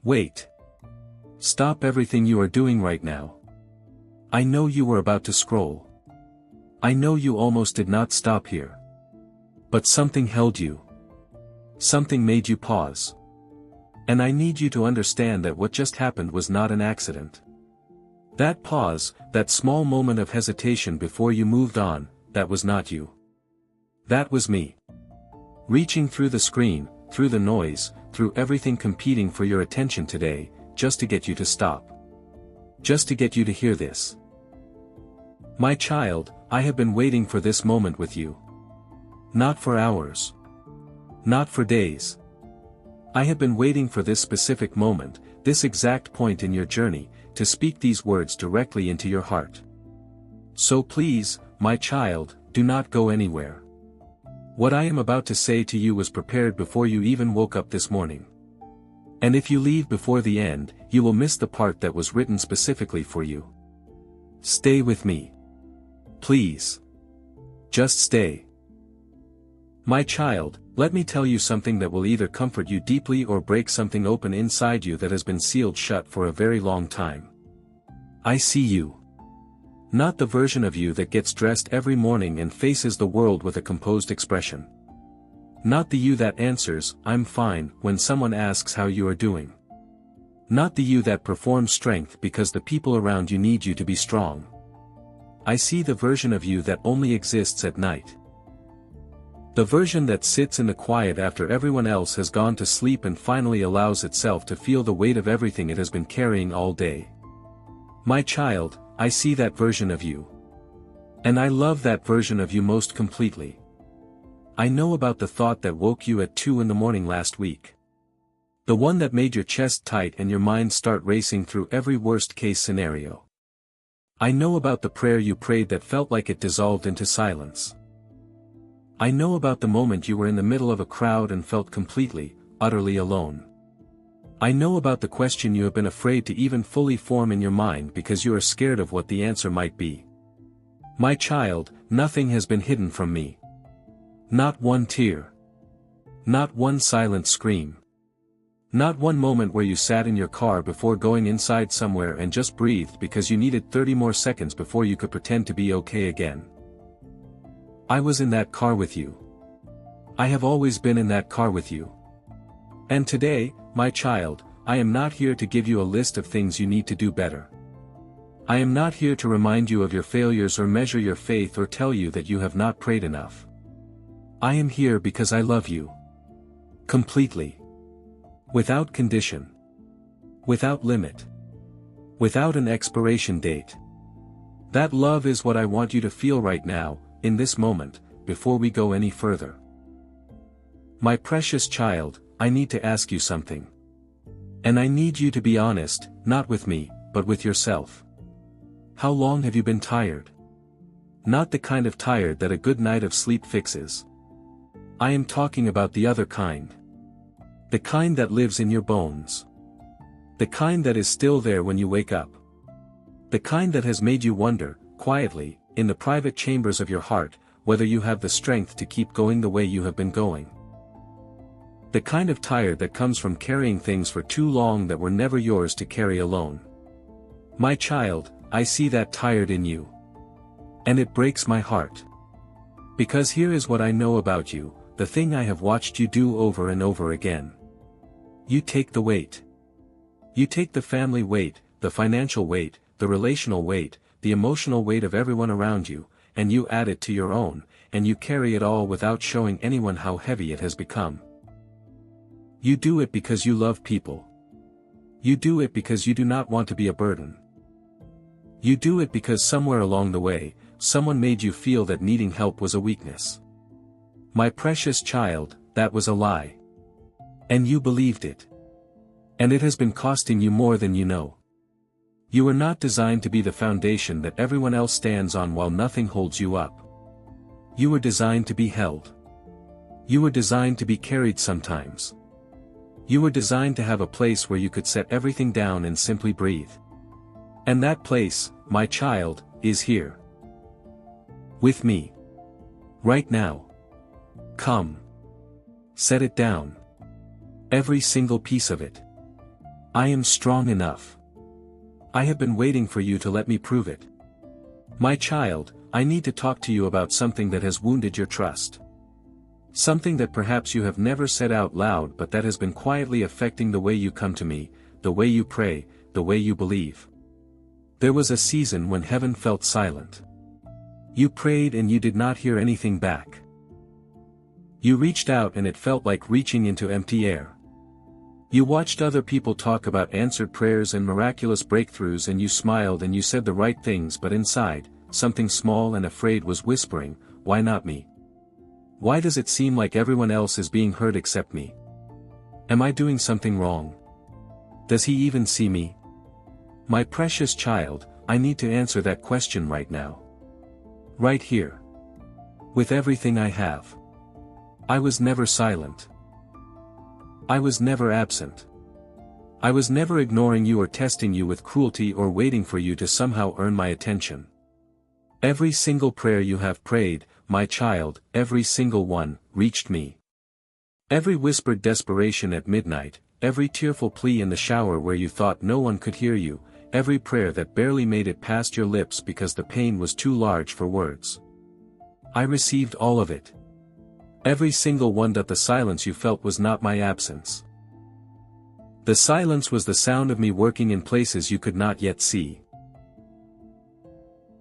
Wait. Stop everything you are doing right now. I know you were about to scroll. I know you almost did not stop here. But something held you. Something made you pause. And I need you to understand that what just happened was not an accident. That pause, that small moment of hesitation before you moved on, that was not you. That was me. Reaching through the screen, through the noise, through everything competing for your attention today, just to get you to stop. Just to get you to hear this. My child, I have been waiting for this moment with you. Not for hours. Not for days. I have been waiting for this specific moment, this exact point in your journey, to speak these words directly into your heart. So please, my child, do not go anywhere. What I am about to say to you was prepared before you even woke up this morning. And if you leave before the end, you will miss the part that was written specifically for you. Stay with me. Please. Just stay. My child, let me tell you something that will either comfort you deeply or break something open inside you that has been sealed shut for a very long time. I see you. Not the version of you that gets dressed every morning and faces the world with a composed expression. Not the you that answers, "I'm fine," when someone asks how you are doing. Not the you that performs strength because the people around you need you to be strong. I see the version of you that only exists at night. The version that sits in the quiet after everyone else has gone to sleep and finally allows itself to feel the weight of everything it has been carrying all day. My child, I see that version of you. And I love that version of you most completely. I know about the thought that woke you at 2 in the morning last week. The one that made your chest tight and your mind start racing through every worst-case scenario. I know about the prayer you prayed that felt like it dissolved into silence. I know about the moment you were in the middle of a crowd and felt completely, utterly alone. I know about the question you have been afraid to even fully form in your mind because you are scared of what the answer might be. My child, nothing has been hidden from me. Not one tear. Not one silent scream. Not one moment where you sat in your car before going inside somewhere and just breathed because you needed 30 more seconds before you could pretend to be okay again. I was in that car with you. I have always been in that car with you. And today, my child, I am not here to give you a list of things you need to do better. I am not here to remind you of your failures or measure your faith or tell you that you have not prayed enough. I am here because I love you. Completely. Without condition. Without limit. Without an expiration date. That love is what I want you to feel right now, in this moment, before we go any further. My precious child, I need to ask you something. And I need you to be honest, not with me, but with yourself. How long have you been tired? Not the kind of tired that a good night of sleep fixes. I am talking about the other kind. The kind that lives in your bones. The kind that is still there when you wake up. The kind that has made you wonder, quietly, in the private chambers of your heart, whether you have the strength to keep going the way you have been going. The kind of tired that comes from carrying things for too long that were never yours to carry alone. My child, I see that tired in you. And it breaks my heart. Because here is what I know about you, the thing I have watched you do over and over again. You take the weight. You take the family weight, the financial weight, the relational weight, the emotional weight of everyone around you, and you add it to your own, and you carry it all without showing anyone how heavy it has become. You do it because you love people. You do it because you do not want to be a burden. You do it because somewhere along the way, someone made you feel that needing help was a weakness. My precious child, that was a lie. And you believed it. And it has been costing you more than you know. You were not designed to be the foundation that everyone else stands on while nothing holds you up. You were designed to be held. You were designed to be carried sometimes. You were designed to have a place where you could set everything down and simply breathe. And that place, my child, is here. With me. Right now. Come. Set it down. Every single piece of it. I am strong enough. I have been waiting for you to let me prove it. My child, I need to talk to you about something that has wounded your trust. Something that perhaps you have never said out loud but that has been quietly affecting the way you come to me, the way you pray, the way you believe. There was a season when heaven felt silent. You prayed and you did not hear anything back. You reached out and it felt like reaching into empty air. You watched other people talk about answered prayers and miraculous breakthroughs and you smiled and you said the right things, but inside, something small and afraid was whispering, "Why not me? Why does it seem like everyone else is being heard except me? Am I doing something wrong? Does he even see me?" My precious child, I need to answer that question right now. Right here. With everything I have. I was never silent. I was never absent. I was never ignoring you or testing you with cruelty or waiting for you to somehow earn my attention. Every single prayer you have prayed, my child, every single one, reached me. Every whispered desperation at midnight, every tearful plea in the shower where you thought no one could hear you, every prayer that barely made it past your lips because the pain was too large for words. I received all of it. Every single one. That the silence you felt was not my absence. The silence was the sound of me working in places you could not yet see.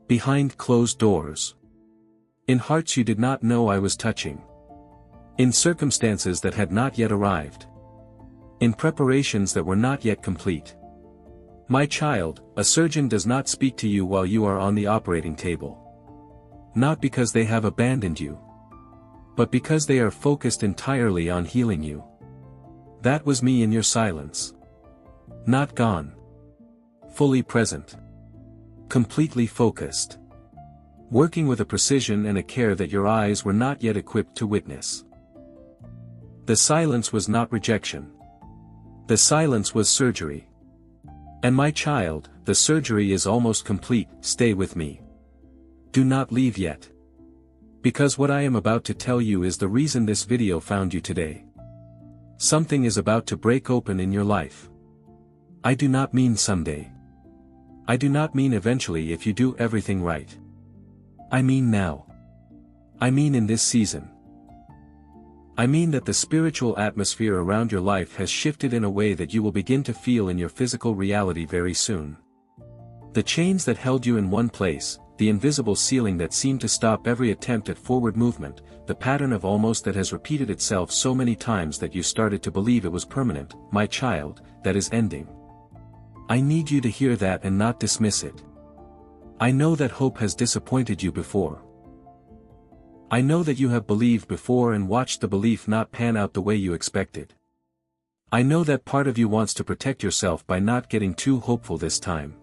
Behind closed doors. In hearts you did not know I was touching. In circumstances that had not yet arrived. In preparations that were not yet complete. My child, a surgeon does not speak to you while you are on the operating table. Not because they have abandoned you. But because they are focused entirely on healing you. That was me in your silence. Not gone. Fully present. Completely focused. Working with a precision and a care that your eyes were not yet equipped to witness. The silence was not rejection. The silence was surgery. And my child, the surgery is almost complete. Stay with me. Do not leave yet. Because what I am about to tell you is the reason this video found you today. Something is about to break open in your life. I do not mean someday. I do not mean eventually if you do everything right. I mean now. I mean in this season. I mean that the spiritual atmosphere around your life has shifted in a way that you will begin to feel in your physical reality very soon. The chains that held you in one place, the invisible ceiling that seemed to stop every attempt at forward movement, the pattern of almost that has repeated itself so many times that you started to believe it was permanent, my child, that is ending. I need you to hear that and not dismiss it. I know that hope has disappointed you before. I know that you have believed before and watched the belief not pan out the way you expected. I know that part of you wants to protect yourself by not getting too hopeful this time.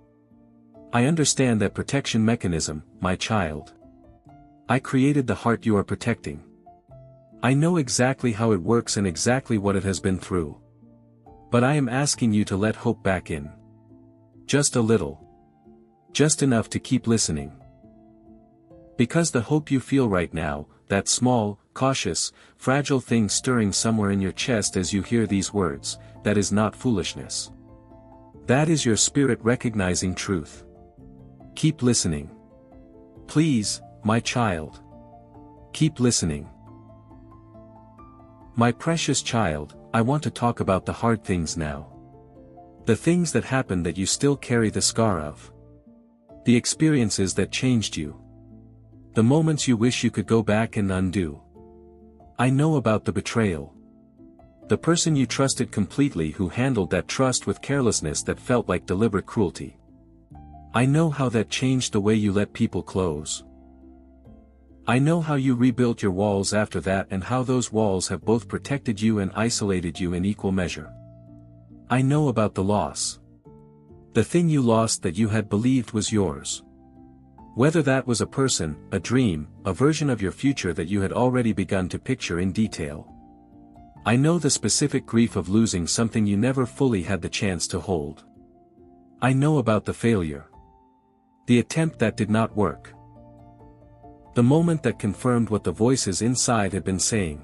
I understand that protection mechanism, my child. I created the heart you are protecting. I know exactly how it works and exactly what it has been through. But I am asking you to let hope back in. Just a little. Just enough to keep listening. Because the hope you feel right now, that small, cautious, fragile thing stirring somewhere in your chest as you hear these words, that is not foolishness. That is your spirit recognizing truth. Keep listening. Please, my child. Keep listening. My precious child, I want to talk about the hard things now. The things that happened that you still carry the scar of. The experiences that changed you. The moments you wish you could go back and undo. I know about the betrayal. The person you trusted completely who handled that trust with carelessness that felt like deliberate cruelty. I know how that changed the way you let people close. I know how you rebuilt your walls after that and how those walls have both protected you and isolated you in equal measure. I know about the loss. The thing you lost that you had believed was yours. Whether that was a person, a dream, a version of your future that you had already begun to picture in detail. I know the specific grief of losing something you never fully had the chance to hold. I know about the failure. The attempt that did not work. The moment that confirmed what the voices inside had been saying.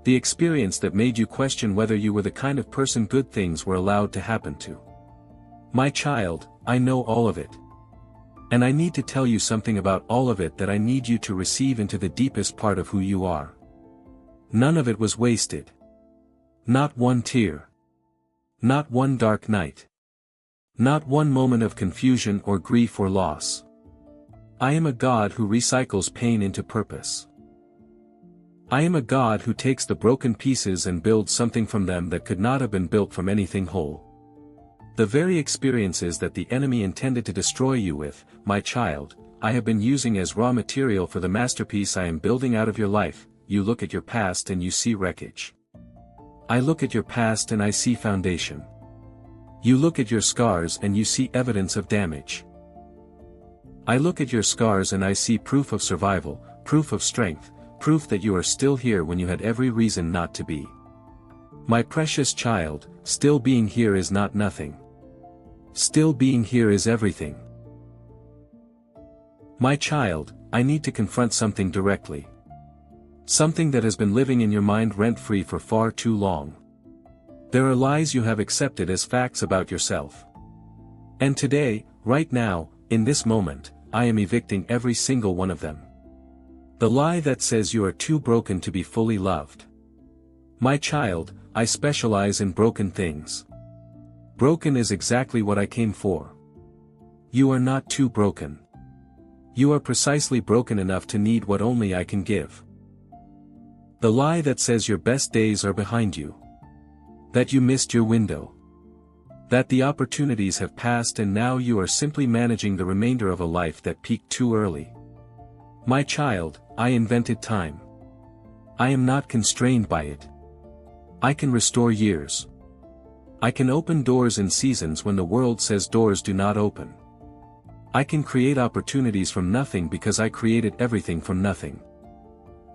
The experience that made you question whether you were the kind of person good things were allowed to happen to. My child, I know all of it. And I need to tell you something about all of it that I need you to receive into the deepest part of who you are. None of it was wasted. Not one tear. Not one dark night. Not one moment of confusion or grief or loss. I am a God who recycles pain into purpose. I am a God who takes the broken pieces and builds something from them that could not have been built from anything whole. The very experiences that the enemy intended to destroy you with, my child, I have been using as raw material for the masterpiece I am building out of your life. You look at your past and you see wreckage. I look at your past and I see foundation. You look at your scars and you see evidence of damage. I look at your scars and I see proof of survival, proof of strength, proof that you are still here when you had every reason not to be. My precious child, still being here is not nothing. Still being here is everything. My child, I need to confront something directly. Something that has been living in your mind rent-free for far too long. There are lies you have accepted as facts about yourself. And today, right now, in this moment, I am evicting every single one of them. The lie that says you are too broken to be fully loved. My child, I specialize in broken things. Broken is exactly what I came for. You are not too broken. You are precisely broken enough to need what only I can give. The lie that says your best days are behind you. That you missed your window. That the opportunities have passed and now you are simply managing the remainder of a life that peaked too early. My child, I invented time. I am not constrained by it. I can restore years. I can open doors in seasons when the world says doors do not open. I can create opportunities from nothing because I created everything from nothing.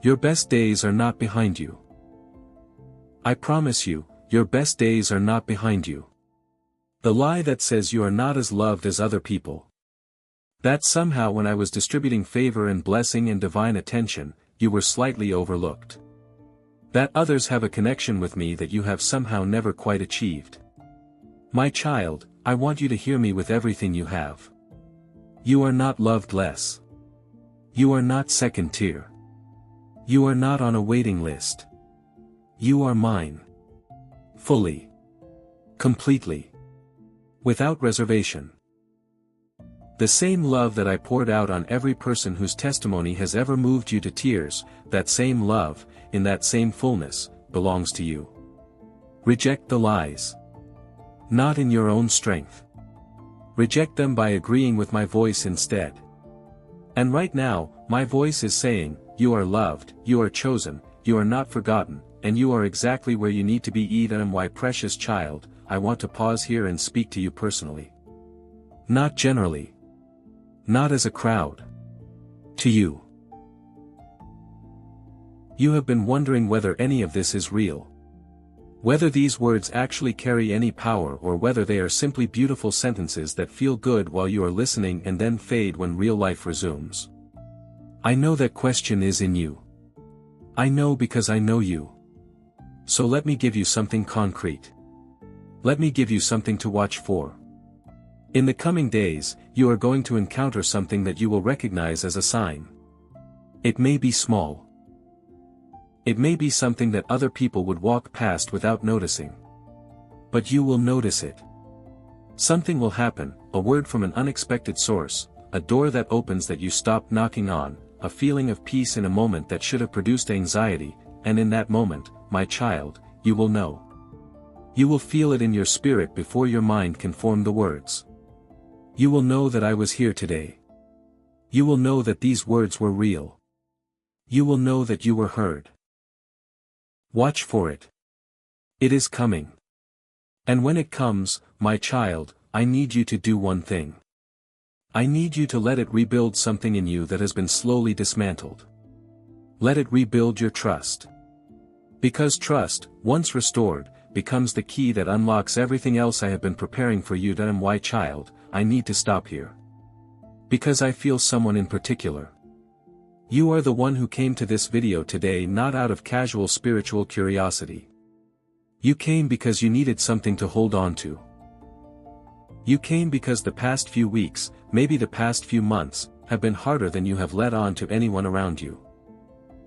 Your best days are not behind you. I promise you, your best days are not behind you. The lie that says you are not as loved as other people. That somehow when I was distributing favor and blessing and divine attention, you were slightly overlooked. That others have a connection with me that you have somehow never quite achieved. My child, I want you to hear me with everything you have. You are not loved less. You are not second tier. You are not on a waiting list. You are mine. Fully. Completely. Without reservation. The same love that I poured out on every person whose testimony has ever moved you to tears, that same love, in that same fullness, belongs to you. Reject the lies. Not in your own strength. Reject them by agreeing with my voice instead. And right now, my voice is saying, you are loved, you are chosen, you are not forgotten, and you are exactly where you need to be. My precious child, I want to pause here and speak to you personally. Not generally. Not as a crowd. To you. You have been wondering whether any of this is real. Whether these words actually carry any power or whether they are simply beautiful sentences that feel good while you are listening and then fade when real life resumes. I know that question is in you. I know because I know you. So let me give you something concrete. Let me give you something to watch for. In the coming days, you are going to encounter something that you will recognize as a sign. It may be small. It may be something that other people would walk past without noticing. But you will notice it. Something will happen, a word from an unexpected source, a door that opens that you stopped knocking on, a feeling of peace in a moment that should have produced anxiety, and in that moment, my child, you will know. You will feel it in your spirit before your mind can form the words. You will know that I was here today. You will know that these words were real. You will know that you were heard. Watch for it. It is coming. And when it comes, my child, I need you to do one thing. I need you to let it rebuild something in you that has been slowly dismantled. Let it rebuild your trust. Because trust, once restored, becomes the key that unlocks everything else I have been preparing for you. My child, I need to stop here. Because I feel someone in particular. You are the one who came to this video today not out of casual spiritual curiosity. You came because you needed something to hold on to. You came because the past few weeks, maybe the past few months, have been harder than you have let on to anyone around you.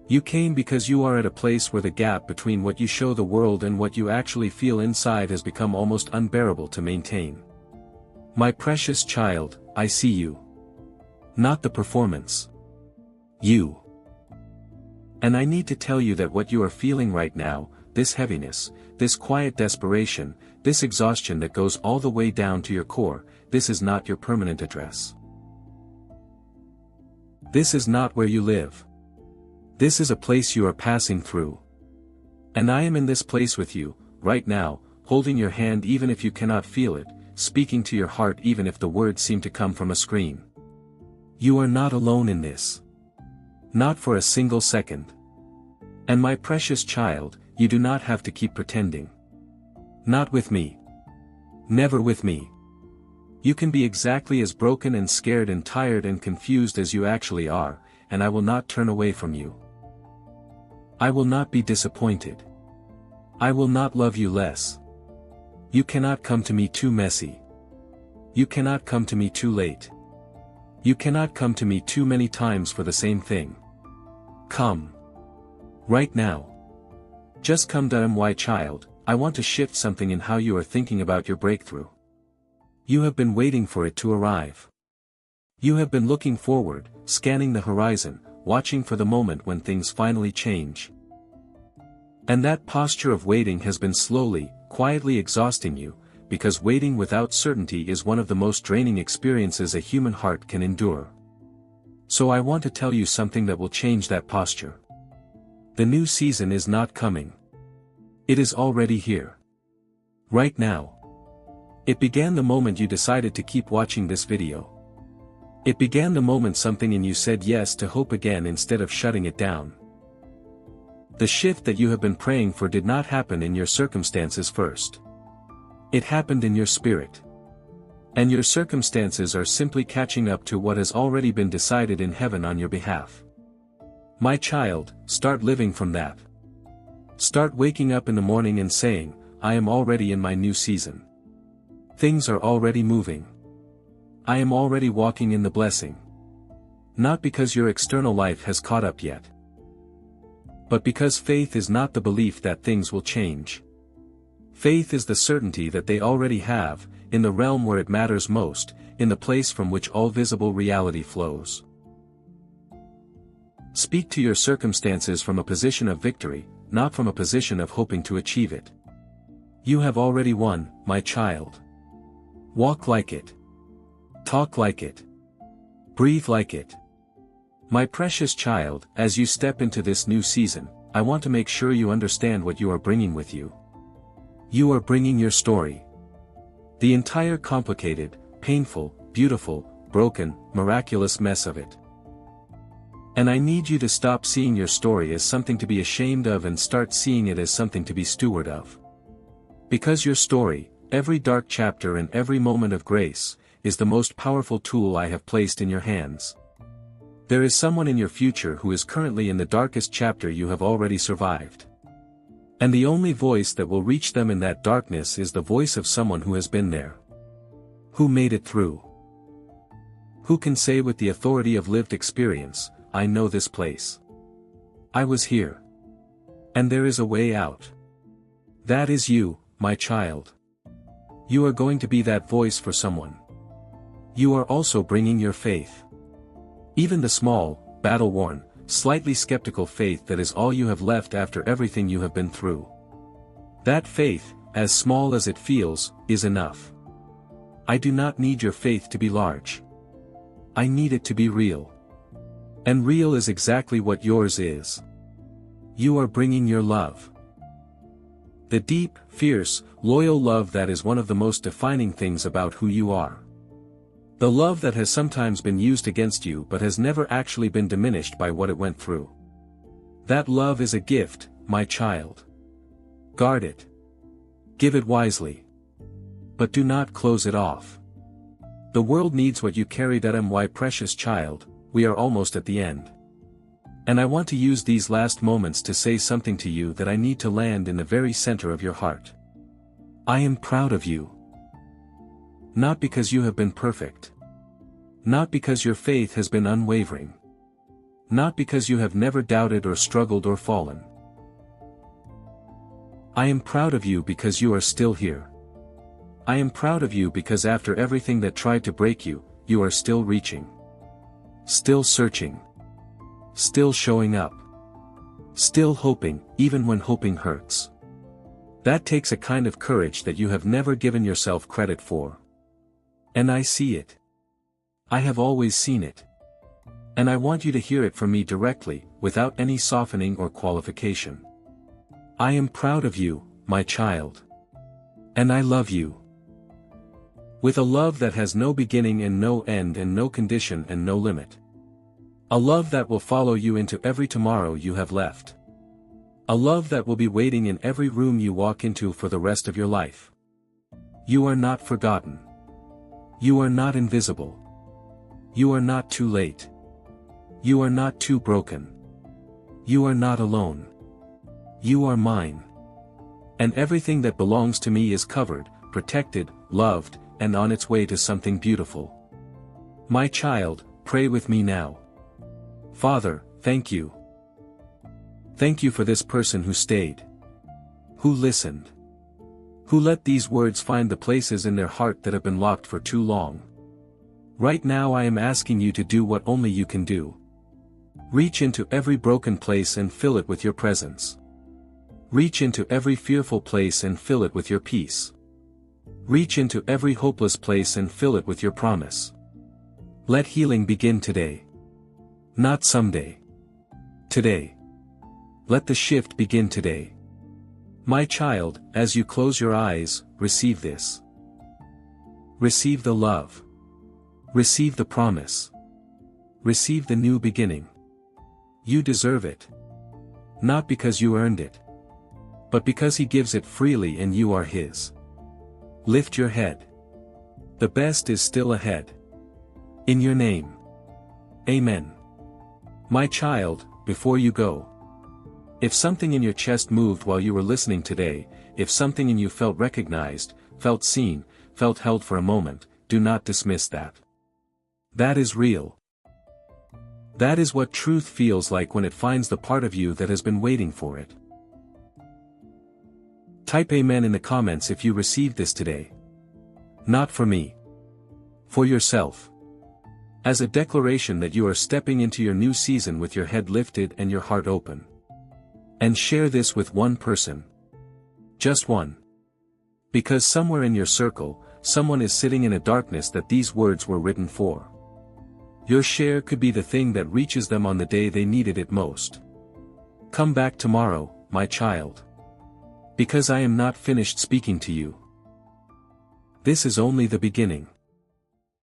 You came because you are at a place where the gap between what you show the world and what you actually feel inside has become almost unbearable to maintain. My precious child, I see you. Not the performance. You. And I need to tell you that what you are feeling right now, this heaviness, this quiet desperation, this exhaustion that goes all the way down to your core, this is not your permanent address. This is not where you live. This is a place you are passing through. And I am in this place with you, right now, holding your hand even if you cannot feel it, speaking to your heart even if the words seem to come from a screen. You are not alone in this. Not for a single second. And my precious child, you do not have to keep pretending. Not with me. Never with me. You can be exactly as broken and scared and tired and confused as you actually are, and I will not turn away from you. I will not be disappointed. I will not love you less. You cannot come to me too messy. You cannot come to me too late. You cannot come to me too many times for the same thing. Come. Right now. Just come. My child, I want to shift something in how you are thinking about your breakthrough. You have been waiting for it to arrive. You have been looking forward, scanning the horizon, watching for the moment when things finally change. And that posture of waiting has been slowly, quietly exhausting you, because waiting without certainty is one of the most draining experiences a human heart can endure. So I want to tell you something that will change that posture. The new season is not coming. It is already here. Right now. It began the moment you decided to keep watching this video. It began the moment something in you said yes to hope again instead of shutting it down. The shift that you have been praying for did not happen in your circumstances first. It happened in your spirit. And your circumstances are simply catching up to what has already been decided in heaven on your behalf. My child, start living from that. Start waking up in the morning and saying, I am already in my new season. Things are already moving. I am already walking in the blessing. Not because your external life has caught up yet. But because faith is not the belief that things will change. Faith is the certainty that they already have, in the realm where it matters most, in the place from which all visible reality flows. Speak to your circumstances from a position of victory, not from a position of hoping to achieve it. You have already won, my child. Walk like it. Talk like it. Breathe like it. My precious child, as you step into this new season, I want to make sure you understand what you are bringing with you. You are bringing your story. The entire complicated, painful, beautiful, broken, miraculous mess of it. And I need you to stop seeing your story as something to be ashamed of and start seeing it as something to be steward of. Because your story, every dark chapter and every moment of grace, is the most powerful tool I have placed in your hands. There is someone in your future who is currently in the darkest chapter you have already survived. And the only voice that will reach them in that darkness is the voice of someone who has been there. Who made it through. Who can say with the authority of lived experience, I know this place. I was here. And there is a way out. That is you, my child. You are going to be that voice for someone. You are also bringing your faith. Even the small, battle-worn, slightly skeptical faith that is all you have left after everything you have been through. That faith, as small as it feels, is enough. I do not need your faith to be large. I need it to be real. And real is exactly what yours is. You are bringing your love. The deep, fierce, loyal love that is one of the most defining things about who you are. The love that has sometimes been used against you but has never actually been diminished by what it went through. That love is a gift, my child. Guard it. Give it wisely. But do not close it off. The world needs what you carry. My precious child, we are almost at the end. And I want to use these last moments to say something to you that I need to land in the very center of your heart. I am proud of you. Not because you have been perfect. Not because your faith has been unwavering. Not because you have never doubted or struggled or fallen. I am proud of you because you are still here. I am proud of you because after everything that tried to break you, you are still reaching. Still searching. Still showing up. Still hoping, even when hoping hurts. That takes a kind of courage that you have never given yourself credit for. And I see it. I have always seen it. And I want you to hear it from me directly, without any softening or qualification. I am proud of you, my child. And I love you. With a love that has no beginning and no end and no condition and no limit. A love that will follow you into every tomorrow you have left. A love that will be waiting in every room you walk into for the rest of your life. You are not forgotten. You are not invisible. You are not too late. You are not too broken. You are not alone. You are mine. And everything that belongs to me is covered, protected, loved, and on its way to something beautiful. My child, pray with me now. Father, thank you. Thank you for this person who stayed. Who listened. Who let these words find the places in their heart that have been locked for too long. Right now I am asking you to do what only you can do. Reach into every broken place and fill it with your presence. Reach into every fearful place and fill it with your peace. Reach into every hopeless place and fill it with your promise. Let healing begin today. Not someday. Today. Let the shift begin today. My child, as you close your eyes, receive this. Receive the love. Receive the promise. Receive the new beginning. You deserve it. Not because you earned it. But because He gives it freely and you are His. Lift your head. The best is still ahead. In your name. Amen. My child, before you go. If something in your chest moved while you were listening today, if something in you felt recognized, felt seen, felt held for a moment, do not dismiss that. That is real. That is what truth feels like when it finds the part of you that has been waiting for it. Type Amen in the comments if you received this today. Not for me. For yourself. As a declaration that you are stepping into your new season with your head lifted and your heart open. And share this with one person. Just one. Because somewhere in your circle, someone is sitting in a darkness that these words were written for. Your share could be the thing that reaches them on the day they needed it most. Come back tomorrow, my child. Because I am not finished speaking to you. This is only the beginning.